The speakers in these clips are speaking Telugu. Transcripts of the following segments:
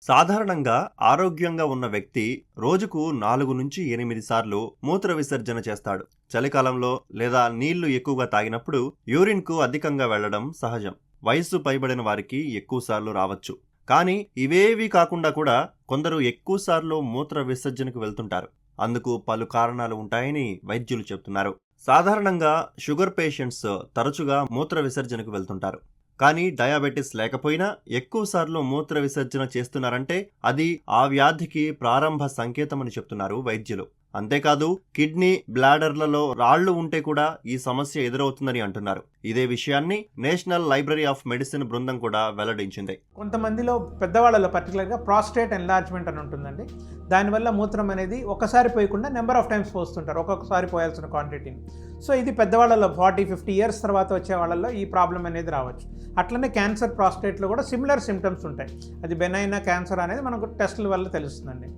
సాధారణంగా ఆరోగ్యంగా ఉన్న వ్యక్తి రోజుకు 4 నుంచి 8 సార్లు మూత్ర విసర్జన చేస్తాడు. చలికాలంలో లేదా నీళ్లు ఎక్కువగా తాగినప్పుడు యూరిన్కు అధికంగా వెళ్లడం సహజం. వయస్సు పైబడిన వారికి ఎక్కువ సార్లు రావచ్చు. కానీ ఇవేవీ కాకుండా కూడా కొందరు ఎక్కువ సార్లు మూత్ర విసర్జనకు వెళ్తుంటారు. అందుకు పలు కారణాలు ఉంటాయని వైద్యులు చెబుతున్నారు. సాధారణంగా షుగర్ పేషెంట్స్ తరచుగా మూత్ర విసర్జనకు వెళ్తుంటారు. కానీ డయాబెటిస్ లేకపోయినా ఎక్కువసార్లు మూత్ర విసర్జన చేస్తున్నారంటే అది ఆ వ్యాధికి ప్రారంభ సంకేతమని చెప్తున్నారు వైద్యులు. అంతేకాదు కిడ్నీ, బ్లాడర్లలో రాళ్లు ఉంటే కూడా ఈ సమస్య ఎదురవుతుందని అంటున్నారు. ఇదే విషయాన్ని నేషనల్ లైబ్రరీ ఆఫ్ మెడిసిన్ బృందం కూడా వెల్లడించింది. కొంతమందిలో పెద్దవాళ్ళలో పర్టికులర్గా ప్రాస్టేట్ ఎన్లార్జ్మెంట్ అని ఉంటుందండి. దానివల్ల మూత్రం అనేది ఒకసారి పోయకుండా నెంబర్ ఆఫ్ టైమ్స్ పోస్తుంటారు, ఒక్కొక్కసారి పోయాల్సిన క్వాంటిటీని. సో ఇది పెద్దవాళ్ళలో 40-50 ఇయర్స్ తర్వాత వచ్చే వాళ్ళలో ఈ ప్రాబ్లం అనేది రావచ్చు. అట్లనే క్యాన్సర్ ప్రాస్టేట్లో కూడా సిమిలర్ సిమ్టమ్స్ ఉంటాయి. అది బెనైనా క్యాన్సర్ అనేది మనకు టెస్టుల వల్ల తెలుస్తుందండి.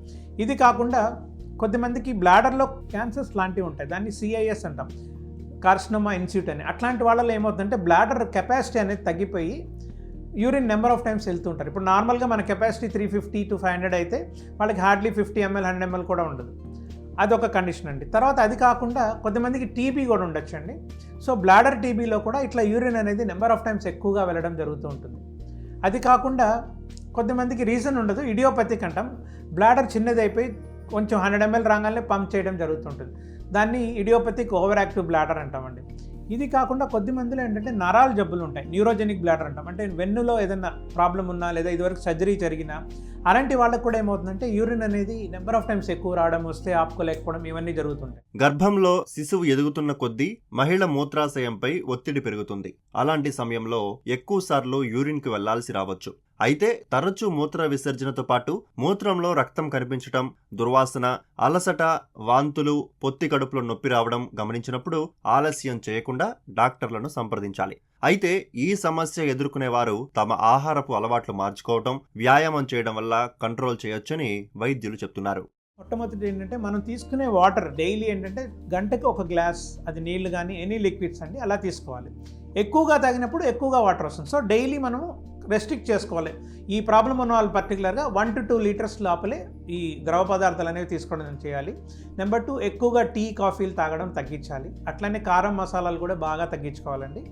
ఇది కాకుండా కొద్దిమందికి బ్లాడర్లో క్యాన్సర్స్ లాంటివి ఉంటాయి, దాన్ని CIS అంటాం, కార్సినోమా ఇన్సిట్ అని. అట్లాంటి వాళ్ళలో ఏమవుతుందంటే బ్లాడర్ కెపాసిటీ అనేది తగ్గిపోయి యూరిన్ నెంబర్ ఆఫ్ టైమ్స్ వెళ్తుంటారు. ఇప్పుడు నార్మల్గా మన కెపాసిటీ 350 to 500 అయితే వాళ్ళకి హార్డ్లీ 50 ml 100 ml కూడా ఉండదు. అదొక కండిషన్ అండి. తర్వాత అది కాకుండా కొద్దిమందికి టీబీ కూడా ఉండొచ్చండి. సో బ్లాడర్ టీబీలో కూడా ఇట్లా యూరిన్ అనేది నెంబర్ ఆఫ్ టైమ్స్ ఎక్కువగా వెళ్ళడం జరుగుతూ ఉంటుంది. అది కాకుండా కొద్దిమందికి రీజన్ ఉండదు, ఇడియోపతిక్ అంటాం. బ్లాడర్ చిన్నది అయిపోయి కొంచెం 100 ml రాగానే పంప్ చేయడం జరుగుతుంటుంది. దాన్ని ఇడియోపతిక్ ఓవర్ యాక్టివ్ బ్లాడర్ అంటామండి. ఇది కాకుండా కొద్ది మందిలో ఏంటంటే నరాల జబ్బులు ఉంటాయి, న్యూరోజెనిక్ బ్లాడర్ అంటాం. అంటే వెన్నులో ఏదైనా ప్రాబ్లం ఉన్నా లేదా ఇదివరకు సర్జరీ జరిగినా అలాంటి వాళ్ళకు కూడా ఏమవుతుందంటే యూరిన్ అనేది నెంబర్ ఆఫ్ టైమ్స్ ఎక్కువ రావడం, వస్తే ఆపుకోలేకపోవడం, ఇవన్నీ జరుగుతుంటాయి. గర్భంలో శిశువు ఎదుగుతున్న కొద్దీ మహిళ మూత్రాశయంపై ఒత్తిడి పెరుగుతుంది. అలాంటి సమయంలో ఎక్కువ సార్లు యూరిన్కి వెళ్లాల్సి రావచ్చు. అయితే తరచూ మూత్ర విసర్జనతో పాటు మూత్రంలో రక్తం కనిపించటం, దుర్వాసన, అలసట, వాంతులు, పొత్తి కడుపులో నొప్పి రావడం గమనించినప్పుడు ఆలస్యం చేయకుండా డాక్టర్లను సంప్రదించాలి. అయితే ఈ సమస్య ఎదుర్కొనేవారు తమ ఆహారపు అలవాట్లు మార్చుకోవటం, వ్యాయామం చేయడం వల్ల కంట్రోల్ చేయొచ్చని వైద్యులు చెప్తున్నారు. మొట్టమొదటి ఏంటంటే మనం తీసుకునే వాటర్ డైలీ ఏంటంటే గంటకి 1 గ్లాస్, అది నీళ్లు కానీ ఎనీ లిక్విడ్స్ అండి, అలా తీసుకోవాలి. ఎక్కువగా తాగినప్పుడు ఎక్కువగా వాటర్ వస్తుంది. సో డైలీ మనము రెస్ట్రిక్ట్ చేసుకోవాలి. ఈ ప్రాబ్లం ఉన్న వాళ్ళు పర్టికులర్గా 1 to 2 లీటర్స్ లోపలే ఈ ద్రవ పదార్థాలు అనేవి తీసుకోవడం చేయాలి. నెంబర్ 2, ఎక్కువగా టీ, కాఫీలు తాగడం తగ్గించాలి. అట్లనే కారం, మసాలాలు కూడా బాగా తగ్గించుకోవాలండి.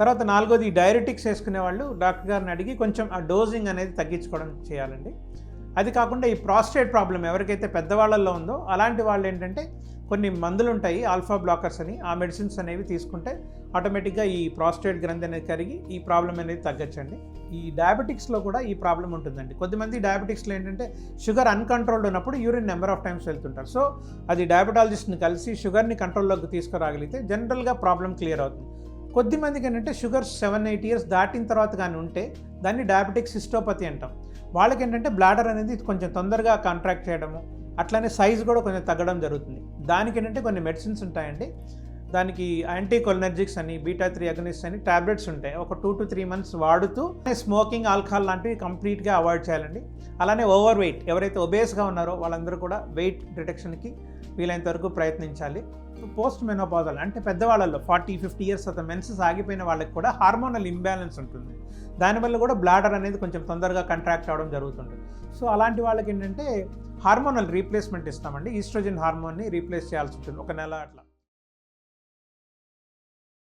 తర్వాత 4వది డైరెటిక్స్ వేసుకునే వాళ్ళు డాక్టర్ గారిని అడిగి కొంచెం ఆ డోజింగ్ అనేది తగ్గించుకోవడం చేయాలండి. అది కాకుండా ఈ ప్రాస్టేట్ ప్రాబ్లం ఎవరికైతే పెద్దవాళ్ళల్లో ఉందో అలాంటి వాళ్ళు ఏంటంటే కొన్ని మందులు ఉంటాయి, ఆల్ఫా బ్లాకర్స్ అని, ఆ మెడిసిన్స్ అనేవి తీసుకుంటే ఆటోమేటిక్గా ఈ ప్రాస్టేట్ గ్రంథి అనేది కరిగి ఈ ప్రాబ్లం అనేది తగ్గచ్చండి. ఈ డయాబెటిక్స్లో కూడా ఈ ప్రాబ్లం ఉంటుందండి. కొద్దిమంది డయాబెటిక్స్లో ఏంటంటే షుగర్ అన్కంట్రోల్డ్ ఉన్నప్పుడు యూరిన్ నెంబర్ ఆఫ్ టైమ్స్ వెళ్తుంటారు. సో అది డయాబెటాలజిస్ట్ని కలిసి షుగర్ని కంట్రోల్లోకి తీసుకురాగలిగితే జనరల్గా ప్రాబ్లం క్లియర్ అవుతుంది. కొద్దిమందికి ఏంటంటే షుగర్ 7-8 ఇయర్స్ దాటిన తర్వాత కానీ ఉంటే దాన్ని డయాబెటిక్ సిస్టోపతి అంటాం. వాళ్ళకి ఏంటంటే బ్లాడర్ అనేది కొంచెం తొందరగా కాంట్రాక్ట్ చేయడము, అట్లనే సైజ్ కూడా కొంచెం తగ్గడం జరుగుతుంది. దానికి ఏంటంటే కొన్ని మెడిసిన్స్ ఉంటాయండి. దానికి యాంటీకోలినర్జిక్స్ అని, బీటా-3 అగనిస్ట్ అని టాబ్లెట్స్ ఉంటాయి. ఒక 2 to 3 months వాడుతూ స్మోకింగ్, ఆల్కహాల్ లాంటివి కంప్లీట్గా అవాయిడ్ చేయాలండి. అలానే ఓవర్ వెయిట్, ఎవరైతే ఒబేస్గా ఉన్నారో వాళ్ళందరూ కూడా వెయిట్ రిడక్షన్కి వీలైనంత వరకు ప్రయత్నించాలి. పోస్ట్ మెనోపాజల్ అంటే పెద్దవాళ్ళలో 40-50 ఇయర్స్ తర్వాత మెన్సెస్ ఆగిపోయిన వాళ్ళకి కూడా హార్మోనల్ ఇంబ్యాలెన్స్ ఉంటుంది. దానివల్ల కూడా బ్లాడర్ అనేది కొంచెం తొందరగా కంట్రాక్ట్ అవ్వడం జరుగుతుంది. సో అలాంటి వాళ్ళకి ఏంటంటే హార్మోనల్ రీప్లేస్మెంట్ ఇస్తామండి. ఈస్ట్రోజన్ హార్మోన్ని రీప్లేస్ చేయాల్సి ఉంటుంది 1 నెల అట్లా.